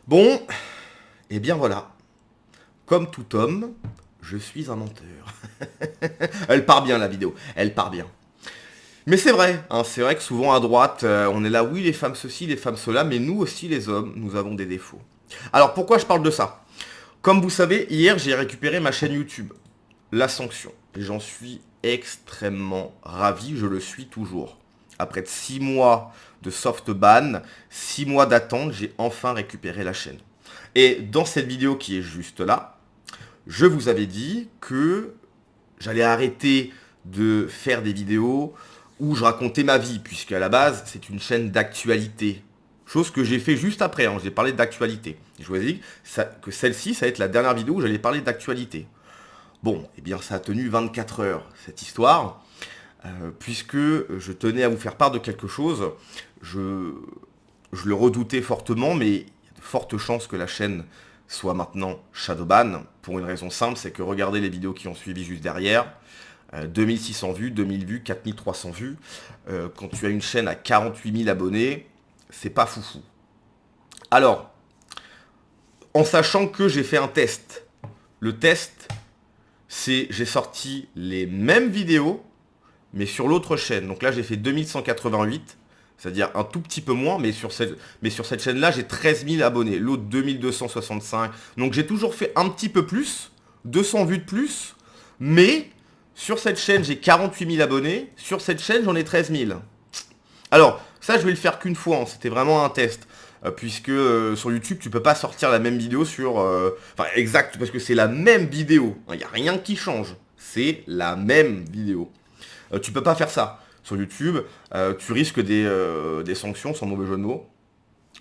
Bon, et bien voilà. Comme tout homme, je suis un menteur. Elle part bien la vidéo, elle part bien. Mais c'est vrai, hein, c'est vrai que souvent à droite, on est là, oui, les femmes ceci, les femmes cela, mais nous aussi les hommes, nous avons des défauts. Alors pourquoi je parle de ça? Comme vous savez, hier j'ai récupéré ma chaîne YouTube, La Sanction. Et j'en suis extrêmement ravi, je le suis toujours. Après 6 mois de soft ban, 6 mois d'attente, j'ai enfin récupéré la chaîne. Et dans cette vidéo qui est juste là, je vous avais dit que j'allais arrêter de faire des vidéos où je racontais ma vie, puisque à la base, c'est une chaîne d'actualité. Chose que j'ai fait juste après, hein, j'ai parlé d'actualité. Je vous ai dit que celle-ci, ça va être la dernière vidéo où j'allais parler d'actualité. Bon, eh bien ça a tenu 24 heures, cette histoire, puisque je tenais à vous faire part de quelque chose. Je, je le redoutais fortement, mais il y a de fortes chances que la chaîne soit maintenant shadowban, pour une raison simple, c'est que regardez les vidéos qui ont suivi juste derrière, 2600 vues, 2000 vues, 4300 vues, quand tu as une chaîne à 48 000 abonnés, c'est pas foufou. Alors, en sachant que j'ai fait un test, le test, c'est j'ai sorti les mêmes vidéos, mais sur l'autre chaîne. Donc là, j'ai fait 2188, c'est-à-dire un tout petit peu moins, mais sur cette chaîne-là, j'ai 13 000 abonnés. L'autre, 2265. Donc j'ai toujours fait un petit peu plus, 200 vues de plus, mais sur cette chaîne, j'ai 48 000 abonnés. Sur cette chaîne, j'en ai 13 000. Alors, ça, je vais le faire qu'une fois, hein. C'était vraiment un test. Puisque sur YouTube, tu peux pas sortir la même vidéo sur... Enfin, exact, parce que c'est la même vidéo. Il n'y a rien qui change. C'est la même vidéo. Tu peux pas faire ça. Sur YouTube, tu risques des sanctions, sans mauvais jeu de mots.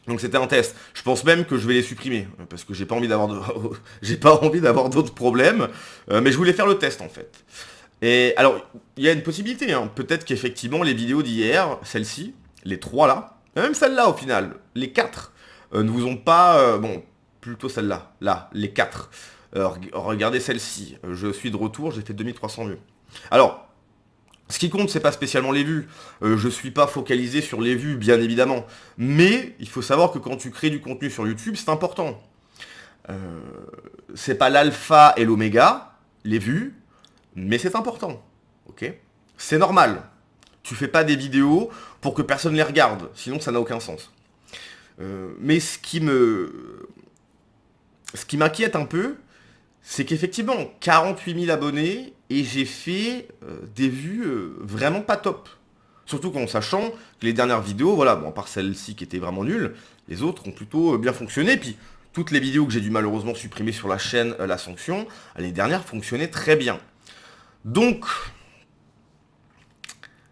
Donc c'était un test. Je pense même que je vais les supprimer, parce que j'ai pas envie d'avoir j'ai pas envie d'avoir d'autres problèmes. Mais je voulais faire le test en fait. Et alors, il y a une possibilité, hein. Peut-être qu'effectivement les vidéos d'hier, celles-ci, les trois là, et même celle-là au final, les quatre, ne vous ont pas... bon, plutôt celle-là, là, les quatre. Regardez celle-ci, je suis de retour, j'ai fait 2300 vues. Alors, ce qui compte, c'est pas spécialement les vues. Je suis pas focalisé sur les vues, bien évidemment. Mais il faut savoir que quand tu crées du contenu sur YouTube, c'est important. Euh, c'est pas l'alpha et l'oméga, les vues, mais c'est important. Ok? C'est normal. Tu fais pas des vidéos pour que personne les regarde, sinon ça n'a aucun sens. Mais ce qui m'inquiète un peu, c'est qu'effectivement, 48 000 abonnés et j'ai fait des vues vraiment pas top. Surtout qu'en sachant que les dernières vidéos, voilà, bon, à part celle-ci qui était vraiment nulle, les autres ont plutôt bien fonctionné. Puis toutes les vidéos que j'ai dû malheureusement supprimer sur la chaîne La Sanction, les dernières fonctionnaient très bien. Donc,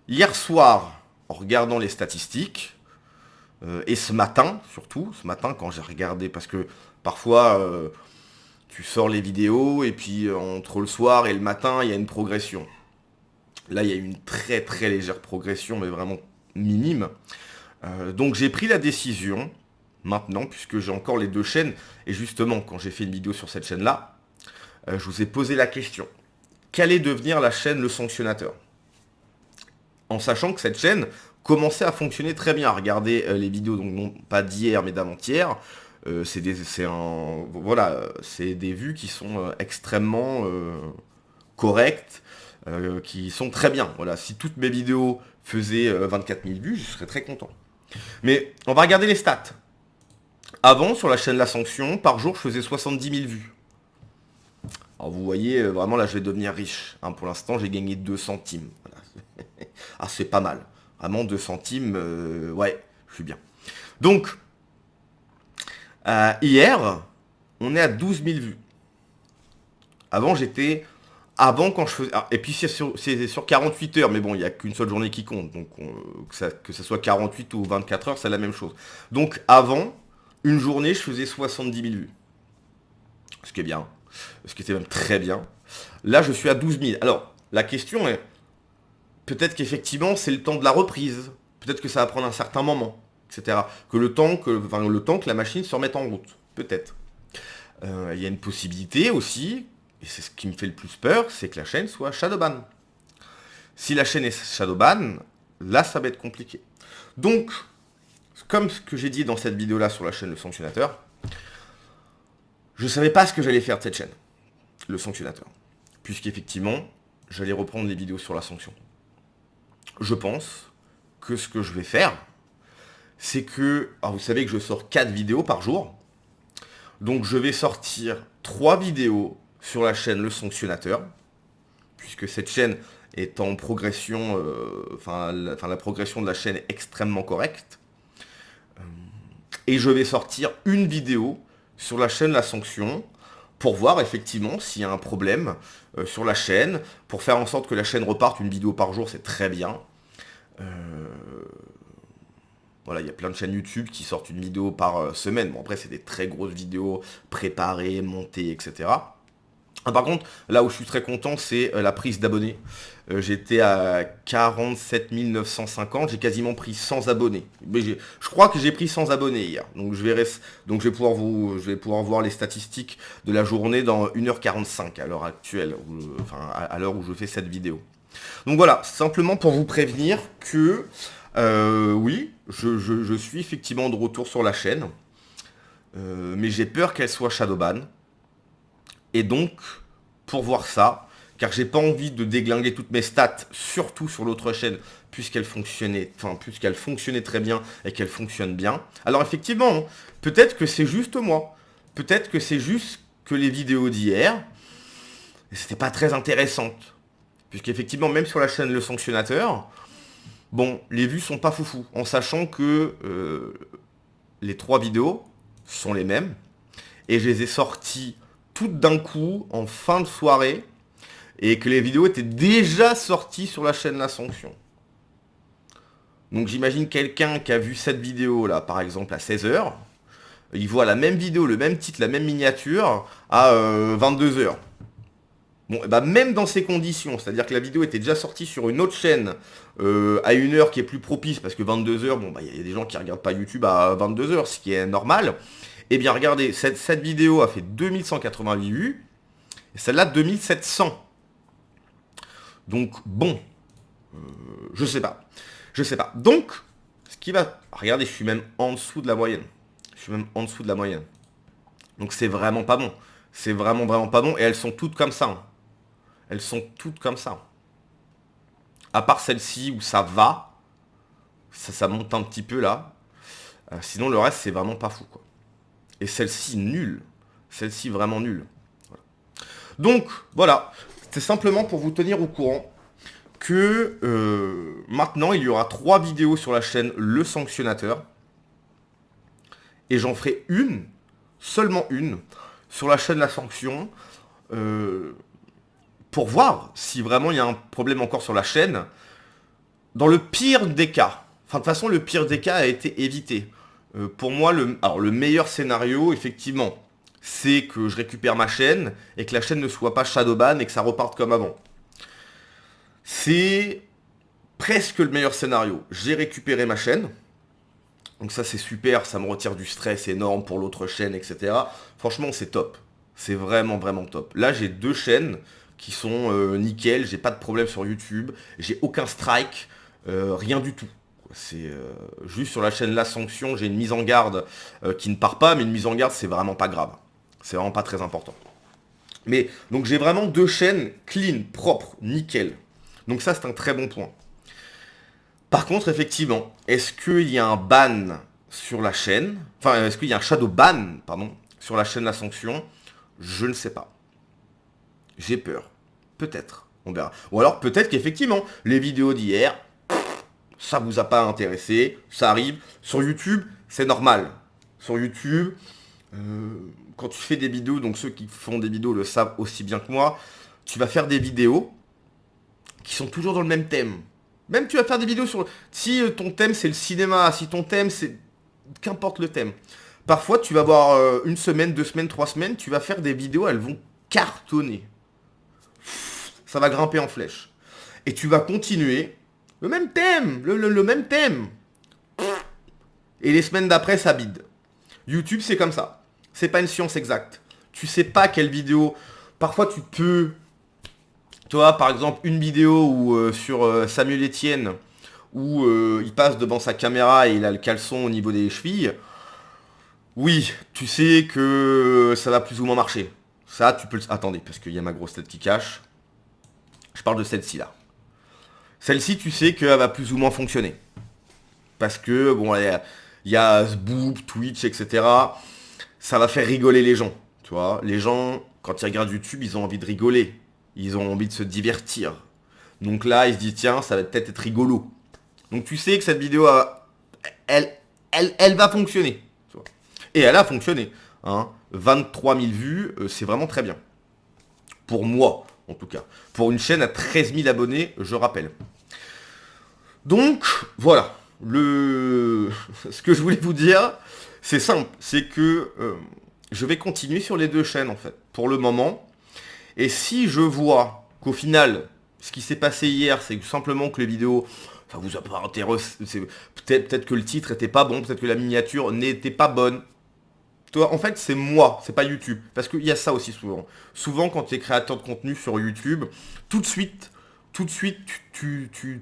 hier soir, en regardant les statistiques, et ce matin, surtout, ce matin quand j'ai regardé, parce que parfois tu sors les vidéos et puis entre le soir et le matin, il y a une progression. Là, il y a une très très légère progression, mais vraiment minime. Donc j'ai pris la décision, maintenant, puisque j'ai encore les deux chaînes, et justement, quand j'ai fait une vidéo sur cette chaîne-là, je vous ai posé la question. Qu'allait devenir la chaîne Le Sanctionnateur? En sachant que cette chaîne commençait à fonctionner très bien. Regardez les vidéos, donc non pas d'hier, mais d'avant-hier. C'est des vues qui sont extrêmement correctes, qui sont très bien. Voilà, si toutes mes vidéos faisaient 24 000 vues, je serais très content. Mais on va regarder les stats. Avant, sur la chaîne La Sanction, par jour, je faisais 70 000 vues. Alors vous voyez, vraiment là, je vais devenir riche. Hein, pour l'instant, j'ai gagné 2 centimes. Voilà. Ah, c'est pas mal. Vraiment 2 centimes, ouais, je suis bien. Donc, hier, on est à 12 000 vues. Avant, j'étais... Avant, quand je faisais... Ah, et puis, c'est sur 48 heures, mais bon, il n'y a qu'une seule journée qui compte. Donc, que ça soit 48 ou 24 heures, c'est la même chose. Donc, avant, une journée, je faisais 70 000 vues. Ce qui est bien. Ce qui était même très bien. Là, je suis à 12 000. Alors, la question est... Peut-être qu'effectivement, c'est le temps de la reprise. Peut-être que ça va prendre un certain moment, etc. Le temps que la machine se remette en route. Peut-être. Il y a une possibilité aussi, et c'est ce qui me fait le plus peur, c'est que la chaîne soit shadowban. Si la chaîne est shadowban, là, ça va être compliqué. Donc, comme ce que j'ai dit dans cette vidéo-là sur la chaîne Le Sanctionnateur, Je savais pas ce que j'allais faire de cette chaîne, le sanctionnateur. Puisqu'effectivement, j'allais reprendre les vidéos sur la sanction. Je pense que ce que je vais faire, c'est que... Alors vous savez que je sors 4 vidéos par jour. Donc je vais sortir 3 vidéos sur la chaîne Le Sanctionnateur. Puisque cette chaîne est en progression... la progression de la chaîne est extrêmement correcte. Et je vais sortir une vidéo sur la chaîne La Sanction pour voir effectivement s'il y a un problème sur la chaîne, pour faire en sorte que la chaîne reparte une vidéo par jour, c'est très bien. Voilà, il y a plein de chaînes YouTube qui sortent une vidéo par semaine. Bon, après, c'est des très grosses vidéos préparées, montées, etc. Ah, par contre, là où je suis très content, c'est la prise d'abonnés. J'étais à 47 950, j'ai quasiment pris 100 abonnés. Mais je crois que j'ai pris 100 abonnés hier. Donc je vais pouvoir voir les statistiques de la journée dans 1h45 à l'heure actuelle, à l'heure où je fais cette vidéo. Donc voilà, simplement pour vous prévenir que oui, je suis effectivement de retour sur la chaîne. Mais j'ai peur qu'elle soit shadowban. Et donc, pour voir ça, car j'ai pas envie de déglinguer toutes mes stats, surtout sur l'autre chaîne, puisqu'elle fonctionnait très bien et qu'elle fonctionne bien. Alors effectivement, peut-être que c'est juste moi. Peut-être que c'est juste que les vidéos d'hier, c'était pas très intéressantes. Puisqu'effectivement, même sur la chaîne Le Sanctionnateur, bon, les vues sont pas foufou. En sachant que les 3 vidéos sont les mêmes. Et je les ai sorties toutes d'un coup, en fin de soirée, et que les vidéos étaient déjà sorties sur la chaîne La Sanction. Donc j'imagine quelqu'un qui a vu cette vidéo là, par exemple à 16h, il voit la même vidéo, le même titre, la même miniature à 22h. Bon, et bah même dans ces conditions, c'est-à-dire que la vidéo était déjà sortie sur une autre chaîne à une heure qui est plus propice, parce que 22h, bon bah il y a des gens qui regardent pas YouTube à 22h, ce qui est normal. Eh bien regardez, cette vidéo a fait 2188 vues, et celle-là 2700. Donc bon, je sais pas. Donc, ce qui va... Regardez, je suis même en dessous de la moyenne. Donc c'est vraiment pas bon. C'est vraiment pas bon, et elles sont toutes comme ça. Hein. Elles sont toutes comme ça. À part celle-ci où ça va, ça monte un petit peu là. Sinon le reste c'est vraiment pas fou quoi. Et celle-ci, nulle. Celle-ci, vraiment nulle. Voilà. Donc, voilà. C'est simplement pour vous tenir au courant que maintenant, il y aura 3 vidéos sur la chaîne Le Sanctionnateur. Et j'en ferai une, seulement une, sur la chaîne La Sanction, pour voir si vraiment il y a un problème encore sur la chaîne. Dans le pire des cas. Enfin, de toute façon, le pire des cas a été évité. Pour moi, le meilleur scénario, effectivement, c'est que je récupère ma chaîne et que la chaîne ne soit pas shadowban et que ça reparte comme avant. C'est presque le meilleur scénario. J'ai récupéré ma chaîne. Donc ça, c'est super. Ça me retire du stress énorme pour l'autre chaîne, etc. Franchement, c'est top. C'est vraiment top. Là, j'ai 2 chaînes qui sont nickel. J'ai pas de problème sur YouTube. J'ai aucun strike. Rien du tout. C'est juste sur la chaîne La Sanction, j'ai une mise en garde qui ne part pas, mais une mise en garde, c'est vraiment pas grave. C'est vraiment pas très important. Mais, donc j'ai vraiment 2 chaînes clean, propres, nickel. Donc ça, c'est un très bon point. Par contre, effectivement, est-ce qu'il y a un ban sur la chaîne, enfin, est-ce qu'il y a un shadow ban, pardon, sur la chaîne La Sanction? Je ne sais pas. J'ai peur. Peut-être. On verra. Ou alors, peut-être qu'effectivement, les vidéos d'hier... ça vous a pas intéressé, ça arrive. Sur YouTube, c'est normal. Sur YouTube, quand tu fais des vidéos, donc ceux qui font des vidéos le savent aussi bien que moi, tu vas faire des vidéos qui sont toujours dans le même thème. Même tu vas faire des vidéos sur... Si ton thème c'est le cinéma, si ton thème c'est... Qu'importe le thème. Parfois tu vas avoir 1 semaine, 2 semaines, 3 semaines, tu vas faire des vidéos, elles vont cartonner. Ça va grimper en flèche. Et tu vas continuer... Le même thème, le même thème. Et les semaines d'après, ça bide. YouTube, c'est comme ça. C'est pas une science exacte. Tu sais pas quelle vidéo... Parfois, tu peux... Toi, par exemple, une vidéo où, sur Samuel Etienne, où il passe devant sa caméra et il a le caleçon au niveau des chevilles. Oui, tu sais que ça va plus ou moins marcher. Ça, tu peux le... Attendez, parce qu'il y a ma grosse tête qui cache. Je parle de celle-ci, là. Celle-ci, tu sais qu'elle va plus ou moins fonctionner. Parce que, bon, il y a Boob, Twitch, etc. Ça va faire rigoler les gens. Tu vois, les gens, quand ils regardent YouTube, ils ont envie de rigoler. Ils ont envie de se divertir. Donc là, ils se disent, tiens, ça va peut-être être rigolo. Donc tu sais que cette vidéo, elle, elle va fonctionner. Tu vois. Et elle a fonctionné. Hein. 23 000 vues, c'est vraiment très bien. Pour moi, en tout cas. Pour une chaîne à 13 000 abonnés, je rappelle. Donc, voilà. Ce que je voulais vous dire, c'est simple. C'est que je vais continuer sur les deux chaînes, en fait, pour le moment. Et si je vois qu'au final, ce qui s'est passé hier, c'est simplement que les vidéos, ça vous a pas intéressé, peut-être que le titre était pas bon, peut-être que la miniature n'était pas bonne. Toi, en fait, c'est moi, c'est pas YouTube. Parce qu'il y a ça aussi souvent. Souvent, quand tu es créateur de contenu sur YouTube, tout de suite, tu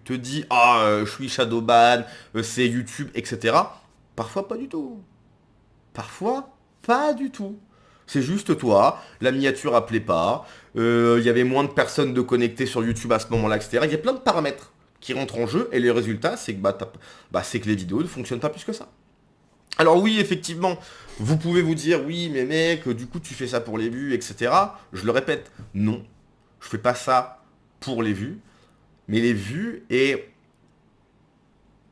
te dis, ah, je suis Shadowban, c'est YouTube, etc. Parfois, pas du tout. Parfois, pas du tout. C'est juste toi, la miniature appelait pas, il y avait moins de personnes de connectées sur YouTube à ce moment-là, etc. Il y a plein de paramètres qui rentrent en jeu, et le résultat, c'est que, c'est que les vidéos ne fonctionnent pas plus que ça. Alors oui, effectivement, vous pouvez vous dire, oui, mais mec, du coup, tu fais ça pour les vues, etc. Je le répète, non, je fais pas ça pour les vues, mais les vues est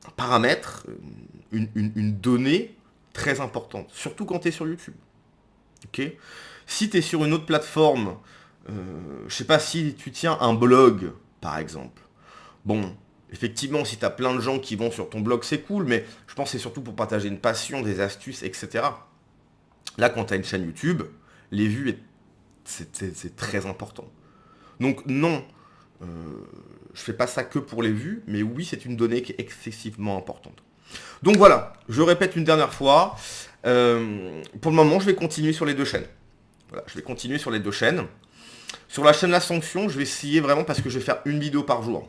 un paramètre, une donnée très importante, surtout quand tu es sur YouTube. Ok. Si tu es sur une autre plateforme, je sais pas si tu tiens un blog, par exemple. Bon, effectivement, si tu as plein de gens qui vont sur ton blog, c'est cool, mais je pense que c'est surtout pour partager une passion, des astuces, etc. Là, quand tu as une chaîne YouTube, les vues, c'est très important. Donc non, je fais pas ça que pour les vues, mais oui, c'est une donnée qui est excessivement importante. Donc voilà, je répète une dernière fois. Pour le moment, je vais continuer sur les deux chaînes. Voilà, je vais continuer sur les deux chaînes. Sur la chaîne La Sanction, je vais essayer vraiment parce que je vais faire une vidéo par jour.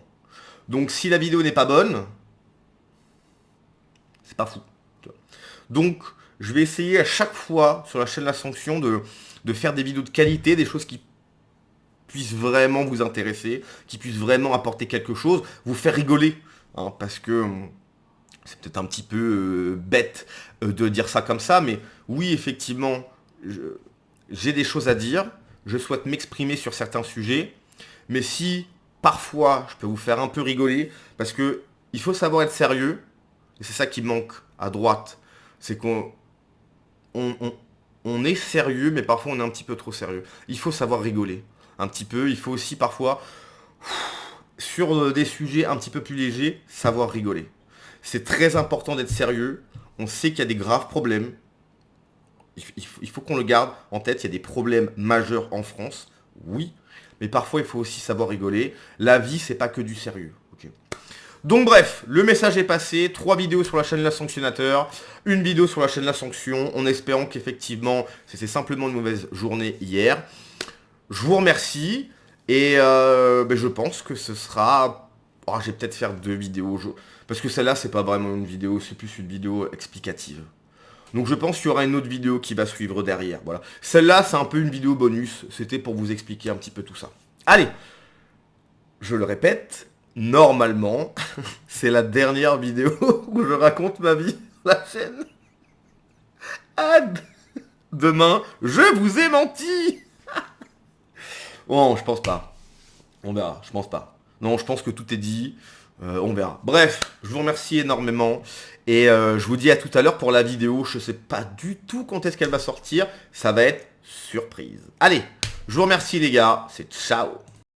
Donc si la vidéo n'est pas bonne, c'est pas fou. Donc je vais essayer à chaque fois sur la chaîne La Sanction de faire des vidéos de qualité, des choses qui puissent vraiment vous intéresser, qui puissent vraiment apporter quelque chose, vous faire rigoler. Hein, parce que c'est peut-être un petit peu bête de dire ça comme ça, mais oui, effectivement, j'ai des choses à dire, je souhaite m'exprimer sur certains sujets, mais si parfois je peux vous faire un peu rigoler, parce que il faut savoir être sérieux, et c'est ça qui manque à droite, c'est qu'on est sérieux, mais parfois on est un petit peu trop sérieux. Il faut savoir rigoler un petit peu, il faut aussi parfois, sur des sujets un petit peu plus légers, savoir rigoler. C'est très important d'être sérieux, on sait qu'il y a des graves problèmes, il faut qu'on le garde en tête, il y a des problèmes majeurs en France, oui, mais parfois il faut aussi savoir rigoler. La vie, c'est pas que du sérieux. Okay. Donc bref, le message est passé, 3 vidéos sur la chaîne La Sanctionnateur, une vidéo sur la chaîne La Sanction, en espérant qu'effectivement, c'était simplement une mauvaise journée hier. Je vous remercie, et je pense que ce sera... Oh, je vais peut-être faire 2 vidéos, parce que celle-là, c'est pas vraiment une vidéo, c'est plus une vidéo explicative. Donc je pense qu'il y aura une autre vidéo qui va suivre derrière. Voilà. Celle-là, c'est un peu une vidéo bonus. C'était pour vous expliquer un petit peu tout ça. Allez, je le répète, normalement, c'est la dernière vidéo où je raconte ma vie sur la chaîne. Ah, demain, je vous ai menti. Bon, je pense pas. On verra, je pense pas. Non, je pense que tout est dit. On verra. Bref, je vous remercie énormément. Et je vous dis à tout à l'heure pour la vidéo. Je sais pas du tout quand est-ce qu'elle va sortir. Ça va être surprise. Allez, je vous remercie les gars. C'est ciao.